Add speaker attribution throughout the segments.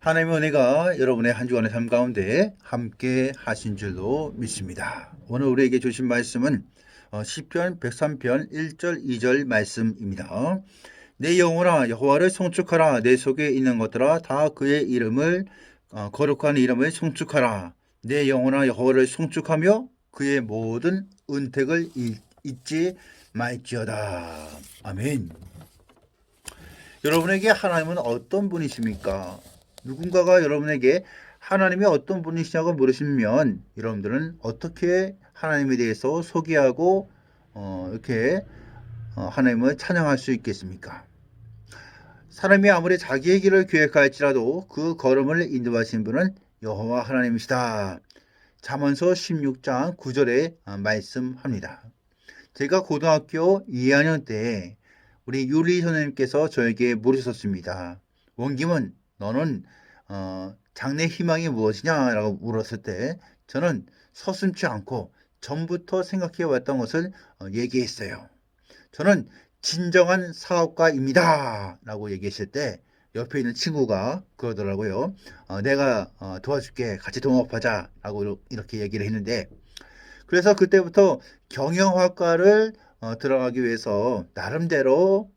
Speaker 1: 하나님의 은혜가 여러분의 한 주간의 삶 가운데 함께 하신 줄로 믿습니다. 오늘 우리에게 주신 말씀은 시편 103편 1절 2절 말씀입니다. 내 영혼아 여호와를 송축하라. 내 속에 있는 것들아 다 그의 이름을 거룩한 이름을 송축하라. 내 영혼아 여호와를 송축하며 그의 모든 은택을 잊지 말지어다. 아멘. 여러분에게 하나님은 어떤 분이십니까? 누군가가 여러분에게 하나님이 어떤 분이시냐고 물으시면 여러분들은 어떻게 하나님에 대해서 소개하고 이렇게 하나님을 찬양할 수 있겠습니까? 사람이 아무리 자기의 길을 계획할지라도 그 걸음을 인도하신 분은 여호와 하나님이시다. 잠언서 16장 9절에 말씀합니다. 제가 고등학교 2학년 때 우리 유리 선생님께서 저에게 물으셨습니다. 원김은 너는 장래 희망이 무엇이냐라고 물었을 때 저는 서슴지 않고 전부터 생각해 왔던 것을 얘기했어요. 저는 진정한 사업가입니다 라고 얘기했을 때 옆에 있는 친구가 그러더라고요. 내가 도와줄게, 같이 동업하자 라고 이렇게 얘기를 했는데, 그래서 그때부터 경영학과를 들어가기 위해서 나름대로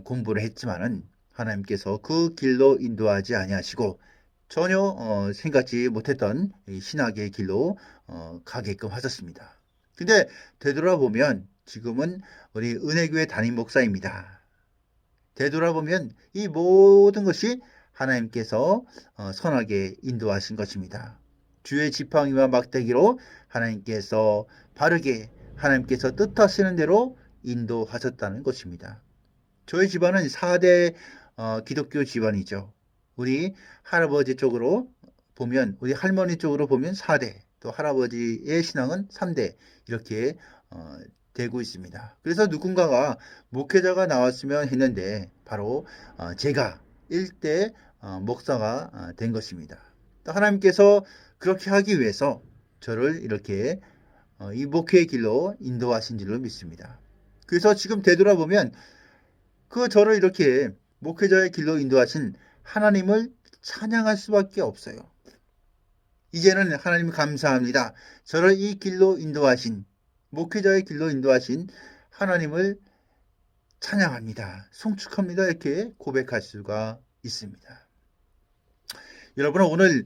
Speaker 1: 공부를 했지만은 하나님께서 그 길로 인도하지 아니하시고 전혀 생각지 못했던 신학의 길로 가게끔 하셨습니다. 근데 되돌아보면 지금은 우리 은혜교회 담임 목사입니다. 되돌아보면 이 모든 것이 하나님께서 선하게 인도하신 것입니다. 주의 지팡이와 막대기로 하나님께서 바르게 하나님께서 뜻하시는 대로 인도하셨다는 것입니다. 저희 집안은 4대 기독교 집안이죠. 우리 할아버지 쪽으로 보면, 우리 할머니 쪽으로 보면 4대, 또 할아버지의 신앙은 3대 이렇게 되고 있습니다. 그래서 누군가가 목회자가 나왔으면 했는데 바로 제가 1대 목사가 된 것입니다. 또 하나님께서 그렇게 하기 위해서 저를 이렇게 이 목회의 길로 인도하신 줄로 믿습니다. 그래서 지금 되돌아보면 저를 이렇게 목회자의 길로 인도하신 하나님을 찬양할 수밖에 없어요. 이제는 하나님 감사합니다. 저를 이 길로 인도하신, 목회자의 길로 인도하신 하나님을 찬양합니다. 송축합니다. 이렇게 고백할 수가 있습니다. 여러분, 오늘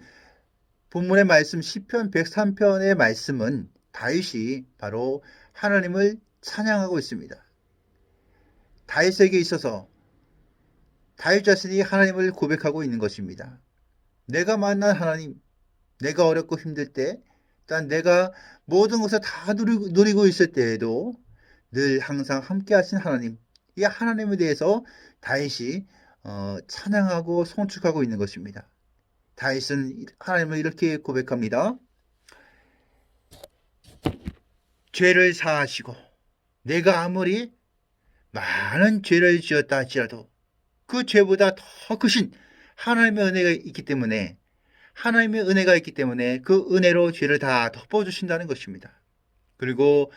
Speaker 1: 본문의 말씀 시편 103편의 말씀은 다윗이 바로 하나님을 찬양하고 있습니다. 다윗에게 있어서 다윗 자신이 하나님을 고백하고 있는 것입니다. 내가 만난 하나님, 내가 어렵고 힘들 때, 단 내가 모든 것을 다 누리고 있을 때에도 늘 항상 함께 하신 하나님, 이 하나님에 대해서 다윗이 찬양하고 송축하고 있는 것입니다. 다윗은 하나님을 이렇게 고백합니다. 죄를 사하시고 내가 아무리 많은 죄를 지었다 할지라도 그 죄보다 더 크신 하나님의 은혜가 있기 때문에, 하나님의 은혜가 있기 때문에 그 은혜로 죄를 다 덮어주신다는 것입니다. 그리고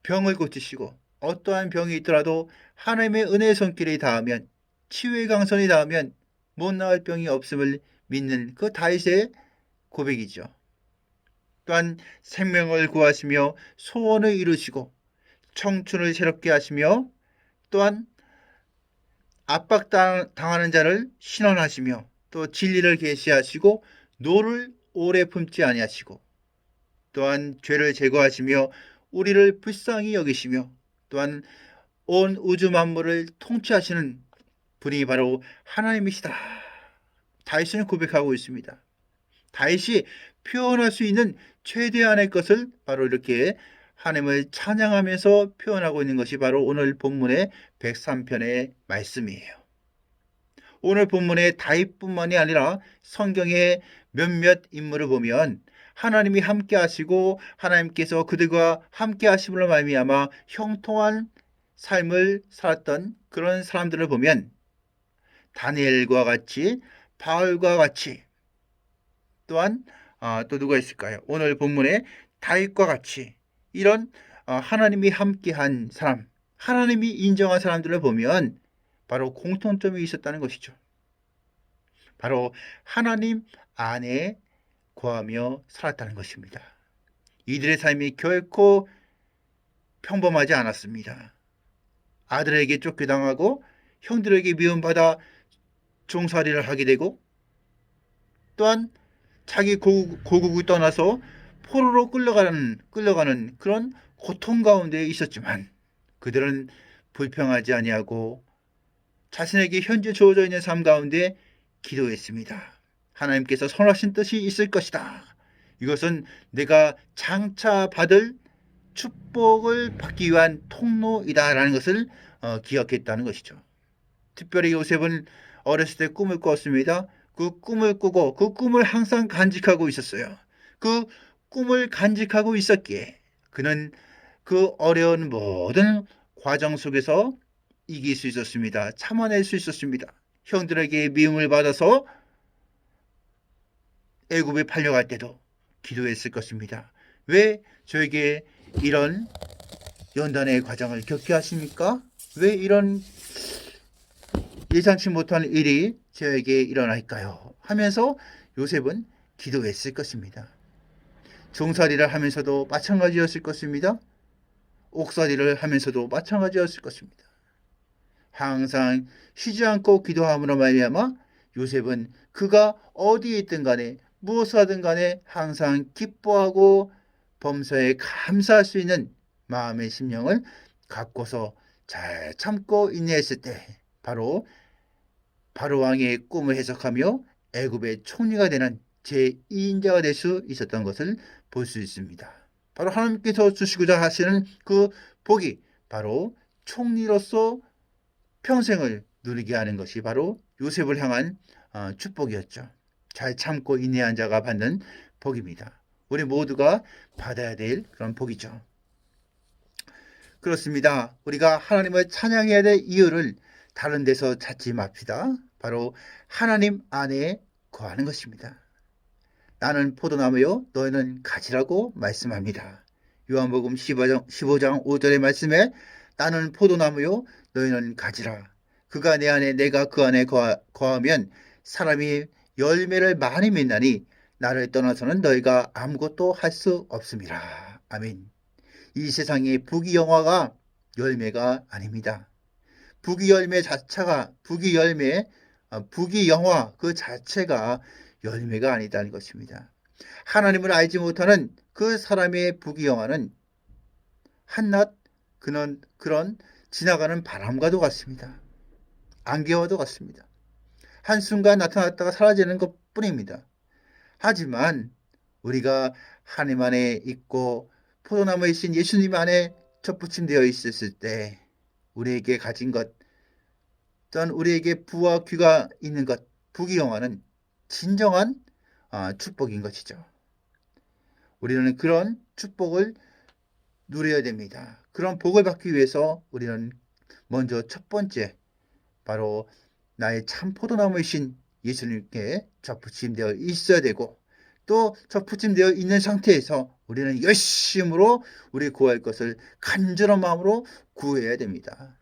Speaker 1: 병을 고치시고 어떠한 병이 있더라도 하나님의 은혜의 손길이 닿으면, 치유의 강선이 닿으면 못 나을 병이 없음을 믿는 그 다윗의 고백이죠. 또한 생명을 구하시며 소원을 이루시고 청춘을 새롭게 하시며, 또한 압박당하는 자를 신원하시며, 또 진리를 계시하시고 노를 오래 품지 아니하시고, 또한 죄를 제거하시며 우리를 불쌍히 여기시며, 또한 온 우주 만물을 통치하시는 분이 바로 하나님이시다. 다윗은 고백하고 있습니다. 다윗이 표현할 수 있는 최대한의 것을 바로 이렇게 하나님을 찬양하면서 표현하고 있는 것이 바로 오늘 본문의 103편의 말씀이에요. 오늘 본문의 다윗뿐만이 아니라 성경의 몇몇 인물을 보면 하나님이 함께 하시고 하나님께서 그들과 함께 하심으로 말미암아 형통한 삶을 살았던 그런 사람들을 보면 다니엘과 같이, 바울과 같이, 또한 또 누가 있을까요? 오늘 본문에 다윗과 같이 이런 하나님이 함께한 사람, 하나님이 인정한 사람들을 보면 바로 공통점이 있었다는 것이죠. 바로 하나님 안에 거하며 살았다는 것입니다. 이들의 삶이 결코 평범하지 않았습니다. 아들에게 쫓겨당하고 형들에게 미움받아 종살이를 하게 되고, 또한 자기 고국을 떠나서 포로로 끌려가는 그런 고통 가운데 있었지만, 그들은 불평하지 아니하고 자신에게 현재 주어져 있는 삶 가운데 기도했습니다. 하나님께서 선하신 뜻이 있을 것이다. 이것은 내가 장차 받을 축복을 받기 위한 통로이다라는 것을 기억했다는 것이죠. 특별히 요셉은 어렸을 때 꿈을 꿨습니다. 그 꿈을 꾸고 그 꿈을 항상 간직하고 있었어요. 그 꿈을 간직하고 있었기에 그는 그 어려운 모든 과정 속에서 이길 수 있었습니다. 참아낼 수 있었습니다. 형들에게 미움을 받아서 애굽에 팔려갈 때도 기도했을 것입니다. 왜 저에게 이런 연단의 과정을 겪게 하십니까? 왜 이런 예상치 못한 일이 저에게 일어날까요? 하면서 요셉은 기도했을 것입니다. 종살이를 하면서도 마찬가지였을 것입니다. 옥살이를 하면서도 마찬가지였을 것입니다. 항상 쉬지 않고 기도함으로 말미암아 요셉은 그가 어디에 있든 간에 무엇을 하든 간에 항상 기뻐하고 범사에 감사할 수 있는 마음의 심령을 갖고서 잘 참고 인내했을 때 바로 바로왕의 꿈을 해석하며 애굽의 총리가 되는 제2인자가 될 수 있었던 것을 볼 수 있습니다. 바로 하나님께서 주시고자 하시는 그 복이 바로 총리로서 평생을 누리게 하는 것이 바로 요셉을 향한 축복이었죠. 잘 참고 인내한 자가 받는 복입니다. 우리 모두가 받아야 될 그런 복이죠. 그렇습니다. 우리가 하나님을 찬양해야 될 이유를 다른 데서 찾지 맙시다. 바로 하나님 안에 거하는 것입니다. 나는 포도나무요 너희는 가지라고 말씀합니다. 요한복음 15장 5절의 말씀에 나는 포도나무요 너희는 가지라. 그가 내 안에 내가 그 안에 거하면 사람이 열매를 많이 맺나니 나를 떠나서는 너희가 아무것도 할 수 없음이라. 아멘. 이 세상의 부귀영화가 열매가 아닙니다. 부귀영화 그 자체가 열매가 아니다는 것입니다. 하나님을 알지 못하는 그 사람의 부귀영화는 한낱 그런 지나가는 바람과도 같습니다. 안개와도 같습니다. 한순간 나타났다가 사라지는 것뿐입니다. 하지만 우리가 하나님 안에 있고 포도나무에 신 예수님 안에 접붙임되어 있었을 때 우리에게 가진 것, 또한 우리에게 부와 귀가 있는 것, 부귀영화는 진정한 축복인 것이죠. 우리는 그런 축복을 누려야 됩니다. 그런 복을 받기 위해서 우리는 먼저 첫 번째 바로 나의 참 포도나무이신 예수님께 접붙임되어 있어야 되고, 또 접붙임되어 있는 상태에서 우리는 열심으로 우리 구할 것을 간절한 마음으로 구해야 됩니다.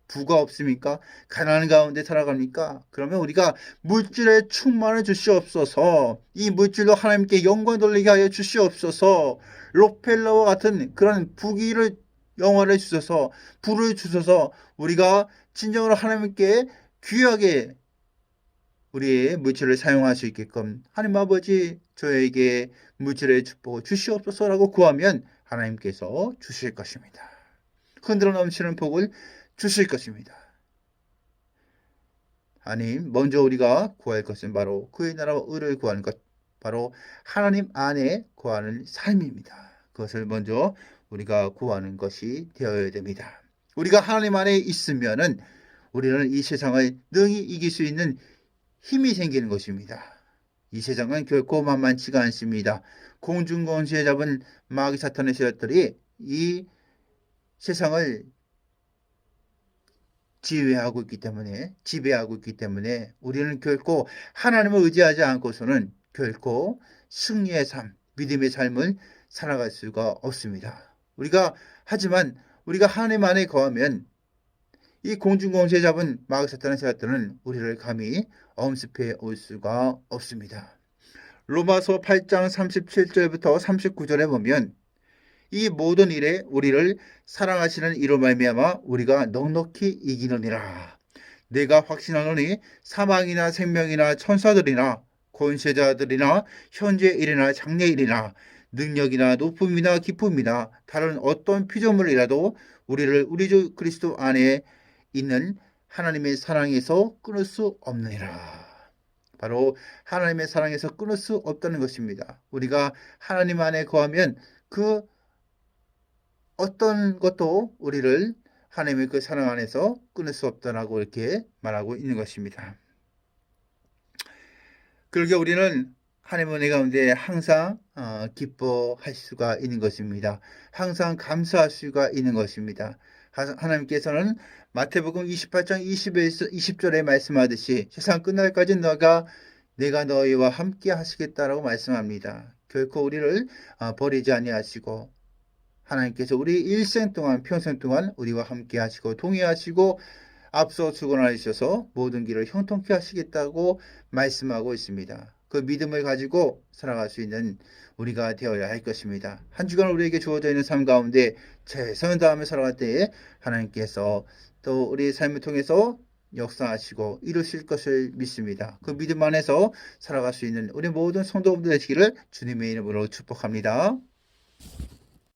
Speaker 1: 부가 없습니까? 가난한 가운데 살아갑니까? 그러면 우리가 물질에 충만해 주시옵소서. 이 물질로 하나님께 영광 돌리게 하여 주시옵소서. 록펠러와 같은 그런 부귀를 영화를 주셔서 부를 주셔서 우리가 진정으로 하나님께 귀하게 우리의 물질을 사용할 수 있게끔 하나님 아버지 저에게 물질의 축복을 주시옵소서라고 구하면 하나님께서 주실 것입니다. 흔들어 넘치는 복을 주실 것입니다. 아니, 먼저 우리가 구할 것은 바로 그의 나라와 의를 구하는 것, 바로 하나님 안에 구하는 삶입니다. 그것을 먼저 우리가 구하는 것이 되어야 됩니다. 우리가 하나님 안에 있으면은 우리는 이 세상을 능히 이길 수 있는 힘이 생기는 것입니다. 이 세상은 결코 만만치가 않습니다. 공중권세에 잡은 마귀 사탄의 세력들이 이 세상을 지배하고 있기 때문에 우리는 결코 하나님을 의지하지 않고서는 결코 승리의 삶, 믿음의 삶을 살아갈 수가 없습니다. 하지만 우리가 하나님 안에 거하면 이 공중권세 잡은 마귀 사탄의 세력들은 우리를 감히 엄습해 올 수가 없습니다. 로마서 8장 37절부터 39절에 보면 이 모든 일에 우리를 사랑하시는 이로 말미암아 우리가 넉넉히 이기느니라. 내가 확신하노니 사망이나 생명이나 천사들이나 권세자들이나 현재 일이나 장래 일이나 능력이나 높음이나 기쁨이나 다른 어떤 피조물이라도 우리를 우리 주 그리스도 안에 있는 하나님의 사랑에서 끊을 수 없느니라. 바로 하나님의 사랑에서 끊을 수 없다는 것입니다. 우리가 하나님 안에 거하면 그 어떤 것도 우리를 하나님의 그 사랑 안에서 끊을 수 없다라고 이렇게 말하고 있는 것입니다. 그러게 우리는 하나님의 은혜 가운데 항상 기뻐할 수가 있는 것입니다. 항상 감사할 수가 있는 것입니다. 하나님께서는 마태복음 28장 20절에 말씀하듯이 세상 끝날까지 내가 너희와 함께 하시겠다라고 말씀합니다. 결코 우리를 버리지 아니하시고 하나님께서 우리 일생 동안 평생 동안 우리와 함께 하시고 동행하시고 앞서 주권하셔서 모든 길을 형통케 하시겠다고 말씀하고 있습니다. 그 믿음을 가지고 살아갈 수 있는 우리가 되어야 할 것입니다. 한 주간 우리에게 주어져 있는 삶 가운데 최선을 다하며 살아갈 때에 하나님께서 또 우리의 삶을 통해서 역사하시고 이루실 것을 믿습니다. 그 믿음 안에서 살아갈 수 있는 우리 모든 성도분들 되시기를 주님의 이름으로 축복합니다.